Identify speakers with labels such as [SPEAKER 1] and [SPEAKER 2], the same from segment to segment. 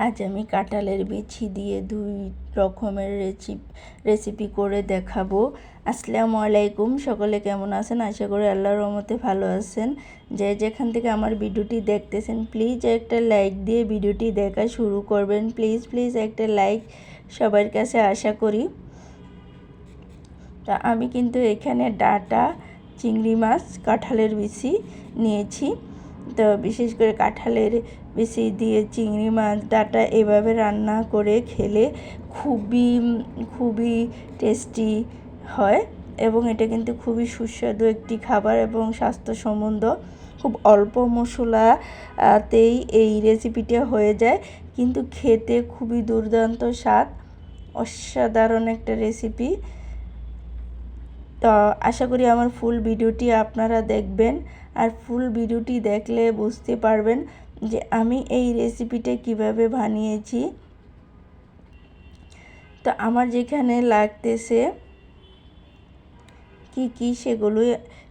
[SPEAKER 1] আজ আমি কাঁঠালের বিচি দিয়ে 2 রকমের রেসিপি করে দেখাবো। আসসালামু আলাইকুম, সকলে কেমন আছেন? আশা করি আল্লাহর রহমতে ভালো আছেন। যেখান থেকে আমার ভিডিওটি দেখতেছেন প্লিজ একটা লাইক দিয়ে ভিডিওটি দেখা শুরু করবেন। প্লিজ একটা লাইক সবার কাছে আশা করি। তা আমি কিন্তু এখানে ডাঁটা, চিংড়ি মাছ, কাঁঠালের বিচি নিয়েছি। তো বিশেষ করে কাঁঠালের বিচি দিয়ে চিংড়ি মাছ ডাঁটা এভাবে রান্না করে খেলে খুবই টেস্টি হয় এবং এটা কিন্তু খুবই সুস্বাদু একটি খাবার এবং স্বাস্থ্যসম্মত। খুব অল্প মশলাতেই এই রেসিপিটা হয়ে যায়, কিন্তু খেতে খুবই দুর্দান্ত স্বাদ, অসাধারণ একটা রেসিপি। তো আশা করি আমার ফুল ভিডিওটি আপনারা দেখবেন, আর ফুল ভিডিওটি দেখলে বুঝতে পারবেন যে আমি এই রেসিপিটা কিভাবে বানিয়েছি। তো আমার যেখানে লাগতেছে কি সেগুলো,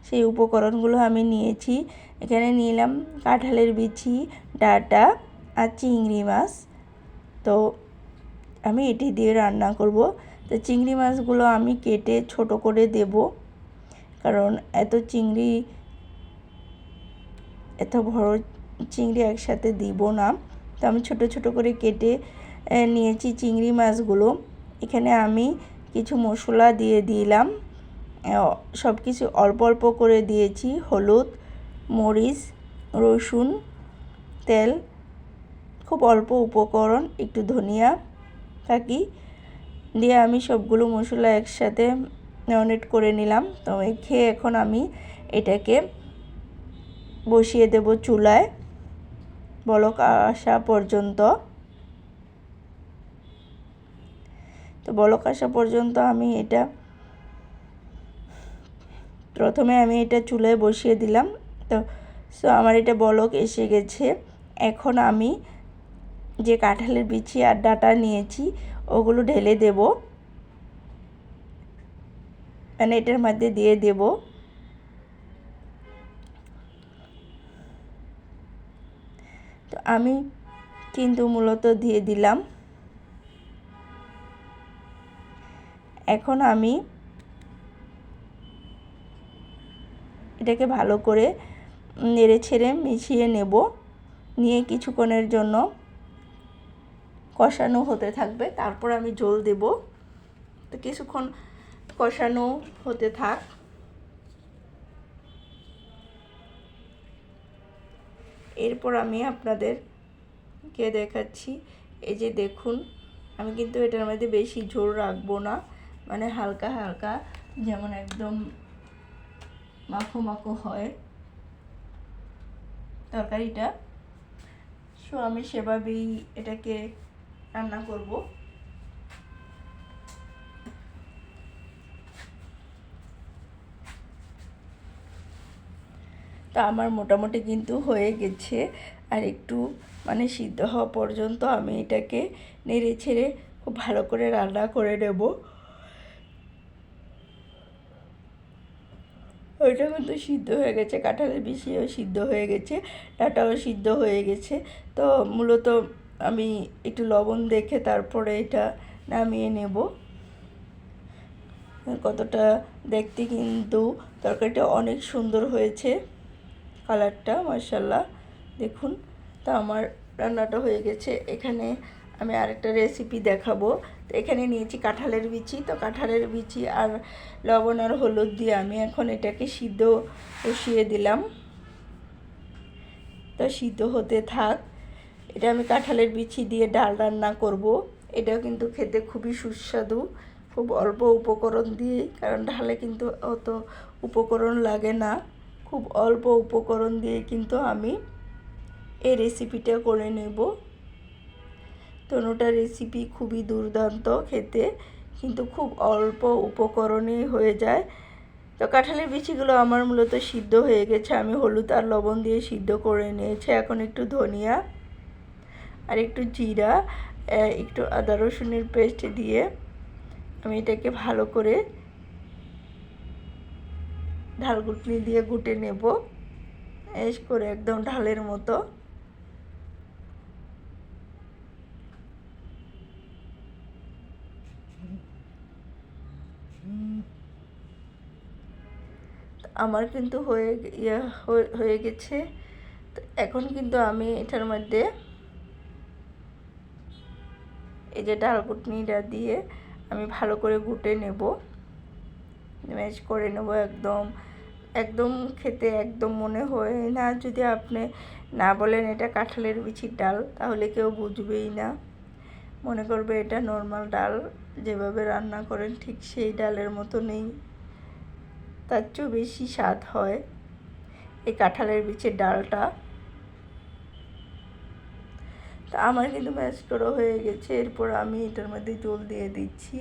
[SPEAKER 1] সেই উপকরণগুলো আমি নিয়েছি। এখানে নিলাম কাঁঠালের বিচি, ডাঁটা আর চিংড়ি মাছ। তো আমি এটি দিয়ে রান্না করব। তো চিংড়ি মাছগুলো আমি কেটে ছোট করে দেব, কারণ এত বড় চিংড়ি একসাথে দিব না। তো আমি ছোট ছোট করে কেটে নিয়েছি চিংড়ি মাছগুলো। এখানে আমি কিছু মশলা দিয়ে দিলাম, সব কিছু অল্প অল্প করে দিয়েছি। হলুদ, মরিচ, রসুন, তেল, খুব অল্প উপকরণ, একটু ধনিয়া থাকি দিয়ে আমি সবগুলো মশলা একসাথে ম্যারিনেট করে নিলাম। তো খেয়ে এখন আমি এটাকে বসিয়ে দেব চুলায় বলক আসা পর্যন্ত। তো বলক আসা পর্যন্ত প্রথমে আমি এটা চুলায় বসিয়ে দিলাম। তো আমার এটা বলক এসে গেছে। এখন আমি যে কাঁঠালের বিচি আর ডাঁটা নিয়েছি ওগুলো ঢেলে দেব, মানে এটার মধ্যে দিয়ে দেব। তো আমি কিন্তু মূলত দিয়ে দিলাম। এখন আমি এটাকে ভালো করে নেড়ে ছেড়ে মিশিয়ে নেব, নিয়ে কিছুক্ষণের জন্য কষানো হতে থাকবে। তারপর আমি জল দেব। তো কিছুক্ষণ কষানো হতে থাক। এরপর আমি আপনাদেরকে দেখাচ্ছি। এই যে দেখুন, আমি কিন্তু এটার মধ্যে বেশি ঝোল রাখবো না, মানে হালকা হালকা, যেমন একদম মাখো মাখো হয় তরকারিটা। আমি সেভাবেই এটাকে রান্না করব। তা আমার মোটামুটি কিন্তু হয়ে গেছে, আর একটু মানে সিদ্ধ হওয়া পর্যন্ত আমি এটাকে নেড়ে ছেড়ে খুব ভালো করে রান্না করে নেব। ওইটা কিন্তু সিদ্ধ হয়ে গেছে, কাঁঠালের বিচিও সিদ্ধ হয়ে গেছে, ডাঁটাও সিদ্ধ হয়ে গেছে। তো মূলত আমি একটু লবণ দেখে তারপরে এটা নামিয়ে নেব। কতটা দেখতে কিন্তু তরকারিটা অনেক সুন্দর হয়েছে, কালারটা মাশাআল্লাহ দেখুন। তো আমার রান্নাটা হয়ে গেছে। এখানে আমি আরেকটা রেসিপি দেখাবো। তো এখানে নিয়েছি কাঁঠালের বিচি। তো কাঁঠালের বিচি আর লবণ আর হলুদ দিয়ে আমি এখন এটাকে সিদ্ধ বসিয়ে দিলাম। তো সিদ্ধ হতে থাক। এটা আমি কাঁঠালের বিচি দিয়ে ডাল রান্না করব। এটাও কিন্তু খেতে খুবই সুস্বাদু, খুব অল্প উপকরণ দিয়ে, কারণ ডালে কিন্তু অত উপকরণ লাগে না। খুব অল্প উপকরণ দিয়ে কিন্তু আমি এই রেসিপিটা করে নেব। তনুটা রেসিপি খুবই দুর্দান্ত খেতে, কিন্তু খুব অল্প উপকরণেই হয়ে যায়। তো কাঁঠালের বিচিগুলো আমার মূলত সিদ্ধ হয়ে গেছে। আমি হলুদ আর লবণ দিয়ে সিদ্ধ করে নিয়েছি। এখন একটু ধনিয়া আর একটু জিরা, একটু আদা রসুনের পেস্ট দিয়ে আমি এটাকে ভালো করে ঢাল ঘুটনি দিয়ে ঘুটে নেব, এস করে একদম ঢালের মতো। আমার কিন্তু হয়ে গেছে। তো এখন কিন্তু আমি এটার মধ্যে এই যে ডাল ঘুটনিটা দিয়ে আমি ভালো করে ঘুটে নেব, ম্যাশ করে নেব। একদম একদম খেতে একদম মনে হয় না, যদি আপনি না বলেন এটা কাঁঠালের বিচির ডাল, তাহলে কেউ বুঝবেই না, মনে করবে এটা নর্মাল ডাল, যেভাবে রান্না করেন ঠিক সেই ডালের মতো নেই, তার চেয়েও বেশি স্বাদ হয় এই কাঁঠালের বিচির ডালটা। তা আমার কিন্তু ম্যাশ করা হয়ে গেছে। এরপর আমি এটার মধ্যে জল দিয়ে দিচ্ছি।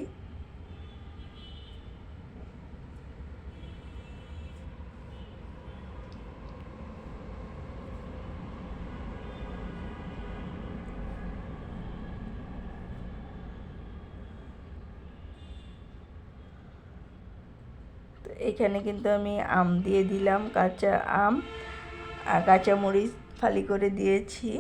[SPEAKER 1] তো এখানে কিন্তু আমি আম দিয়ে দিলাম, কাঁচা আম আর কাঁচামরিচ ফালি করে দিয়েছি।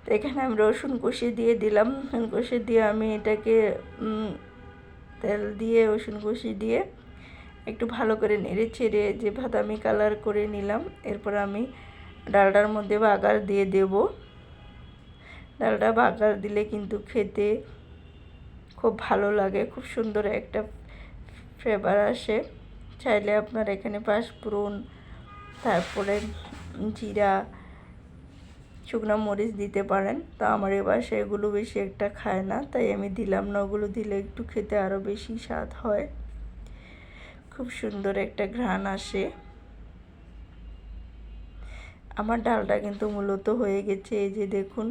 [SPEAKER 1] তো এখানে আমি রসুন কষিয়ে দিয়ে দিলাম। রসুন কষিয়ে দিয়ে আমি এটাকে তেল দিয়ে রসুন কষিয়ে দিয়ে একটু ভালো করে নেড়ে চেড়ে যে বাদামি কালার করে নিলাম। এরপর আমি ডালটার মধ্যে বাগার দিয়ে দেব। ডালটা বাগার দিলে কিন্তু খেতে খুব ভালো লাগে, খুব সুন্দর একটা ফ্লেভার আসে। চাইলে আপনার এখানে পাঁচফোড়ন, তারপরে জিরা, শুকনো মরিচ দিতে পারেন। তো আমার এ বাসায় এগুলো বেশি একটা খায় না, তাই আমি দিলাম না। ওগুলো দিলে একটু খেতে আরও বেশি স্বাদ হয়, খুব সুন্দর একটা ঘ্রাণ আসে। আমার ডালটা কিন্তু মূলত হয়ে গেছে, এই যে দেখুন।